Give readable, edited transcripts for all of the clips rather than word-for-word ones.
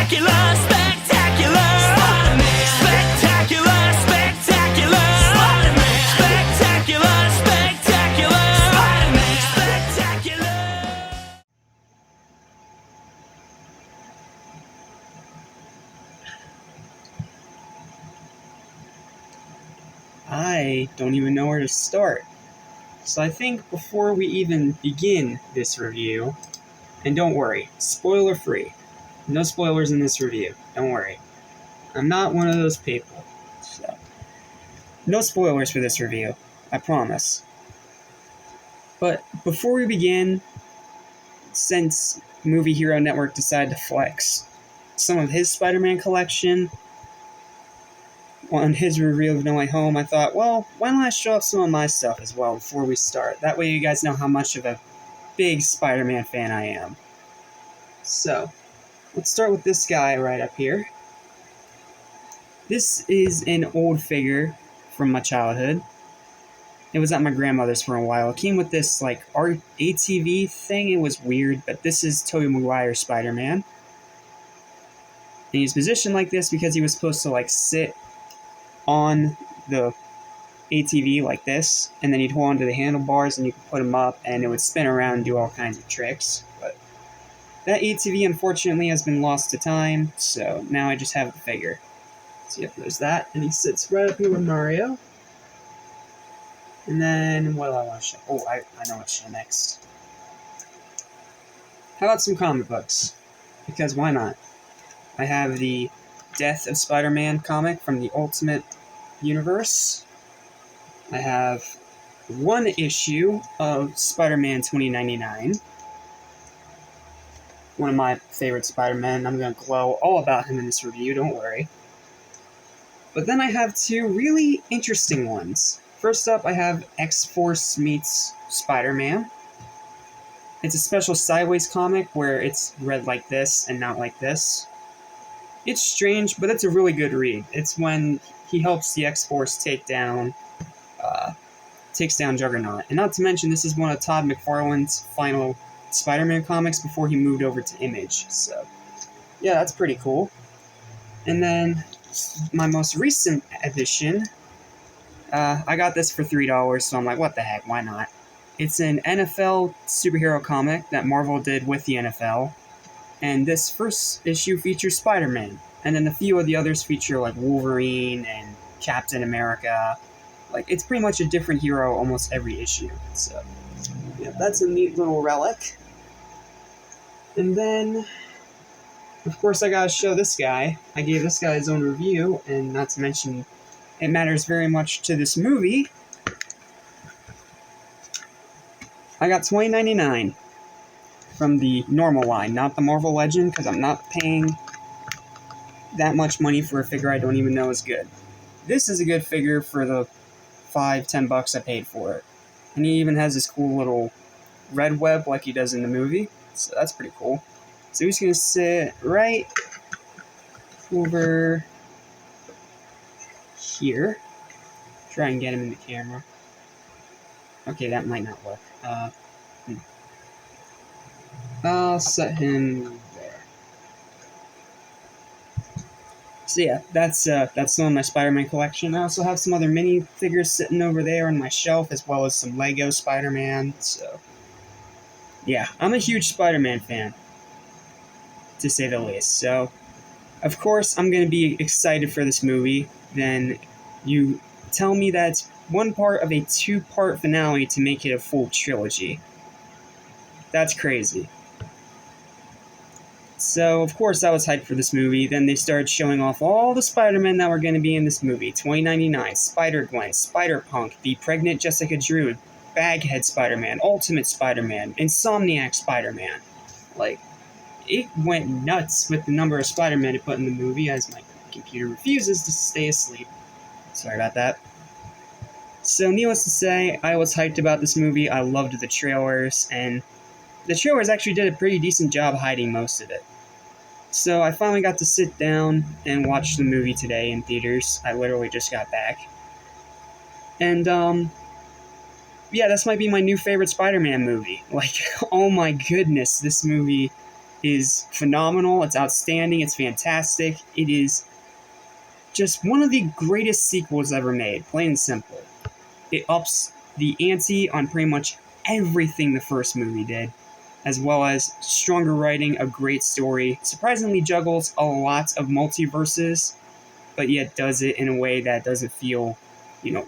Spectacular, spectacular, Spider-Man. Spectacular, spectacular, Spider-Man. Spectacular, spectacular, Spider-Man. Spectacular. I don't even know where to start. So I think before we even begin this review, and don't worry, spoiler free. No spoilers in this review, don't worry. I'm not one of those people. So, no spoilers for this review, I promise. But before we begin, since Movie Hero Network decided to flex some of his Spider-Man collection on his review of No Way Home, I thought, well, why don't I show off some of my stuff as well before we start? That way you guys know how much of a big Spider-Man fan I am. So, let's start with this guy right up here. This is an old figure from my childhood. It was at my grandmother's for a while. It came with this, like, ATV thing. It was weird, but this is Tobey Maguire's Spider-Man. And he's positioned like this because he was supposed to, like, sit on the ATV like this, and then he'd hold onto the handlebars and you could put him up and it would spin around and do all kinds of tricks. But that ATV unfortunately has been lost to time, so now I just have the figure. So yep, there's that, and he sits right up here with Mario. And then, what do I want to show? Oh, I know what to show next. How about some comic books? Because why not? I have the Death of Spider-Man comic from the Ultimate Universe. I have one issue of Spider-Man 2099. One of my favorite Spider-Man. I'm going to glow all about him in this review, don't worry. But then I have two really interesting ones. First up, I have X-Force meets Spider-Man. It's a special sideways comic where it's read like this and not like this. It's strange, but it's a really good read. It's when he helps the X-Force takes down Juggernaut. And not to mention, this is one of Todd McFarlane's final Spider-Man comics before he moved over to Image. So, yeah, that's pretty cool. And then, my most recent edition, I got this for $3, so I'm like, what the heck, why not? It's an NFL superhero comic that Marvel did with the NFL. And this first issue features Spider-Man. And then a few of the others feature, like, Wolverine and Captain America. Like, it's pretty much a different hero almost every issue. So, yeah, that's a neat little relic. And then, of course, I gotta show this guy. I gave this guy his own review, and not to mention, it matters very much to this movie. I got $20.99 from the normal line, not the Marvel Legend, because I'm not paying that much money for a figure I don't even know is good. This is a good figure for the $5-10 I paid for it. And he even has this cool little red web like he does in the movie, so that's pretty cool. So he's going to sit right over here. Try and get him in the camera. Okay, that might not work. I'll set him there. So yeah, that's some of my Spider-Man collection. I also have some other mini figures sitting over there on my shelf, as well as some Lego Spider-Man. So yeah, I'm a huge Spider-Man fan, to say the least. So of course I'm going to be excited for this movie. Then you tell me that it's one part of a two-part finale to make it a full trilogy. That's crazy. So, of course, I was hyped for this movie. Then they started showing off all the Spider-Men that were going to be in this movie. 2099, Spider-Gwen, Spider-Punk, the pregnant Jessica Drew, Baghead Spider-Man, Ultimate Spider-Man, Insomniac Spider-Man. Like, it went nuts with the number of Spider-Men it put in the movie, as my computer refuses to stay asleep. Sorry about that. So, needless to say, I was hyped about this movie. I loved the trailers, and the trailers actually did a pretty decent job hiding most of it. So I finally got to sit down and watch the movie today in theaters. I literally just got back. And, yeah, this might be my new favorite Spider-Man movie. Like, oh my goodness, this movie is phenomenal. It's outstanding. It's fantastic. It is just one of the greatest sequels ever made, plain and simple. It ups the ante on pretty much everything the first movie did, as well as stronger writing, a great story, surprisingly juggles a lot of multiverses, but yet does it in a way that doesn't feel,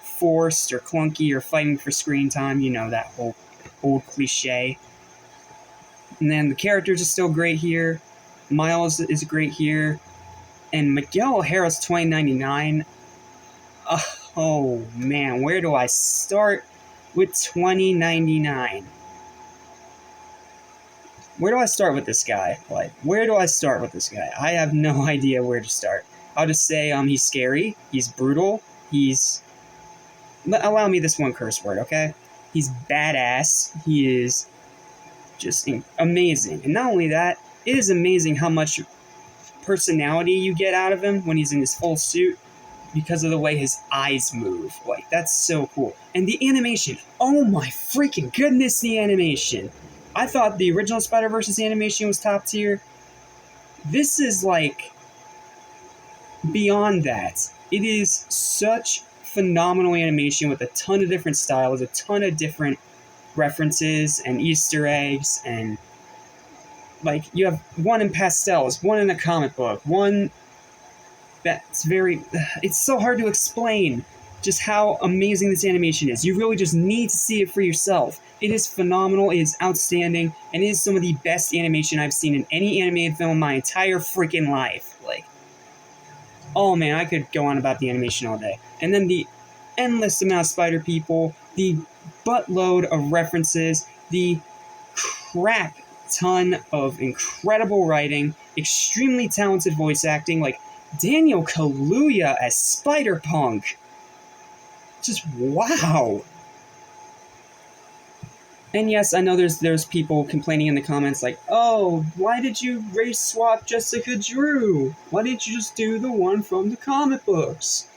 forced or clunky or fighting for screen time, that whole old cliche. And then the characters are still great here. Miles is great here. And Miguel O'Hara's 2099. Oh man, where do I start with 2099? Where do I start with this guy? Where do I start with this guy? I have no idea where to start. I'll just say he's scary, he's brutal, allow me this one curse word, okay? He's badass, he is just amazing. And not only that, it is amazing how much personality you get out of him when he's in his full suit because of the way his eyes move. That's so cool. And the animation, oh my freaking goodness, the animation. I thought the original SpiderVerse's animation was top tier. This is beyond that. It is such phenomenal animation with a ton of different styles, a ton of different references and Easter eggs, and you have one in pastels, one in a comic book, one that's it's so hard to explain just how amazing this animation is. You really just need to see it for yourself. It is phenomenal, it is outstanding, and it is some of the best animation I've seen in any animated film in my entire freaking life. Oh man, I could go on about the animation all day. And then the endless amount of spider people, the buttload of references, the crap ton of incredible writing, extremely talented voice acting, Daniel Kaluuya as Spider-Punk. Just wow. And yes, I know there's people complaining in the comments oh, why did you race swap Jessica Drew? Why didn't you just do the one from the comic books?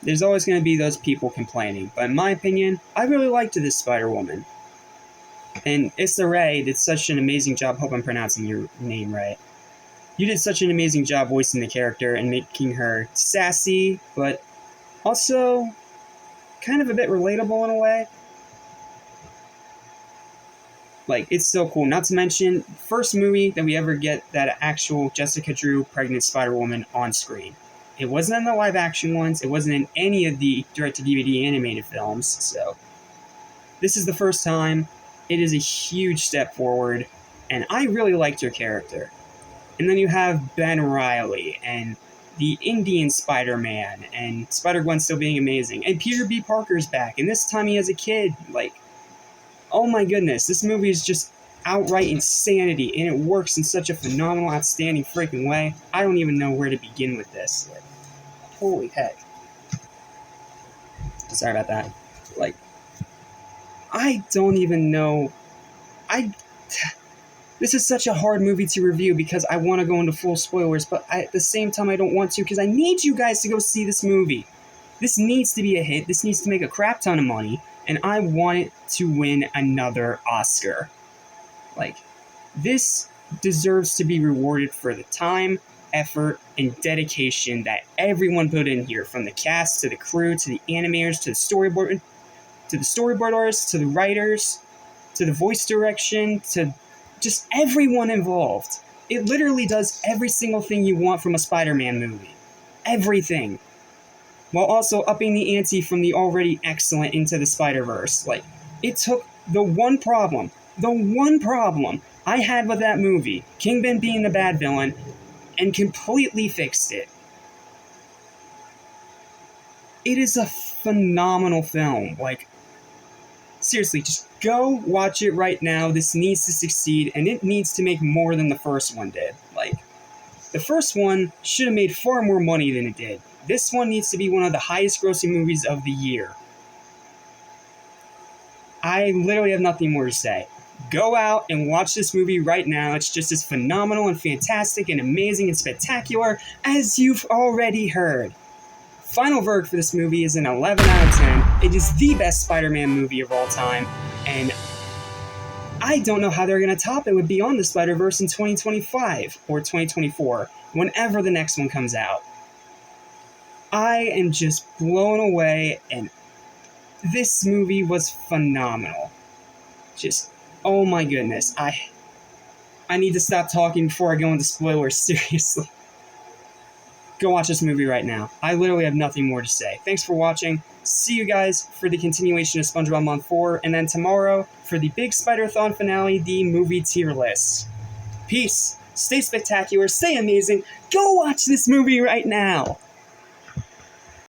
There's always going to be those people complaining, but in my opinion, I really liked this Spider-Woman. And Issa Rae did such an amazing job, hope I'm pronouncing your name right. You did such an amazing job voicing the character and making her sassy, but also kind of a bit relatable in a way. It's so cool. Not to mention, first movie that we ever get that actual Jessica Drew pregnant Spider-Woman on screen. It wasn't in the live-action ones. It wasn't in any of the direct-to-DVD animated films, so this is the first time. It is a huge step forward, and I really liked her character. And then you have Ben Reilly, and the Indian Spider-Man, and Spider-Gwen still being amazing, and Peter B. Parker's back, and this time he has a kid. Oh my goodness, this movie is just outright insanity, and it works in such a phenomenal, outstanding freaking way. I don't even know where to begin with this. Holy heck. Sorry about that. I don't even know. This is such a hard movie to review because I want to go into full spoilers, but at the same time I don't want to because I need you guys to go see this movie. This needs to be a hit. This needs to make a crap ton of money, and I want it to win another Oscar. This deserves to be rewarded for the time, effort, and dedication that everyone put in here, from the cast to the crew to the animators to the storyboard artists to the writers to the voice direction to just everyone involved. It literally does every single thing you want from a Spider-Man movie. Everything. While also upping the ante from the already excellent Into the Spider-Verse. It took the one problem I had with that movie, Kingpin being the bad villain, and completely fixed it. It is a phenomenal film. Seriously, just go watch it right now. This needs to succeed, and it needs to make more than the first one did. The first one should have made far more money than it did. This one needs to be one of the highest grossing movies of the year. I literally have nothing more to say. Go out and watch this movie right now. It's just as phenomenal and fantastic and amazing and spectacular as you've already heard. Final verdict for this movie is an 11 out of 10. It is the best Spider-Man movie of all time, and I don't know how they're going to top it with Beyond the Spider-Verse in 2025 or 2024, whenever the next one comes out. I am just blown away, and this movie was phenomenal. Just, oh my goodness, I need to stop talking before I go into spoilers, seriously. Go watch this movie right now. I literally have nothing more to say. Thanks for watching. See you guys for the continuation of SpongeBob Month 4, and then tomorrow for the big Spider-Thon finale, the movie tier list. Peace. Stay spectacular. Stay amazing. Go watch this movie right now.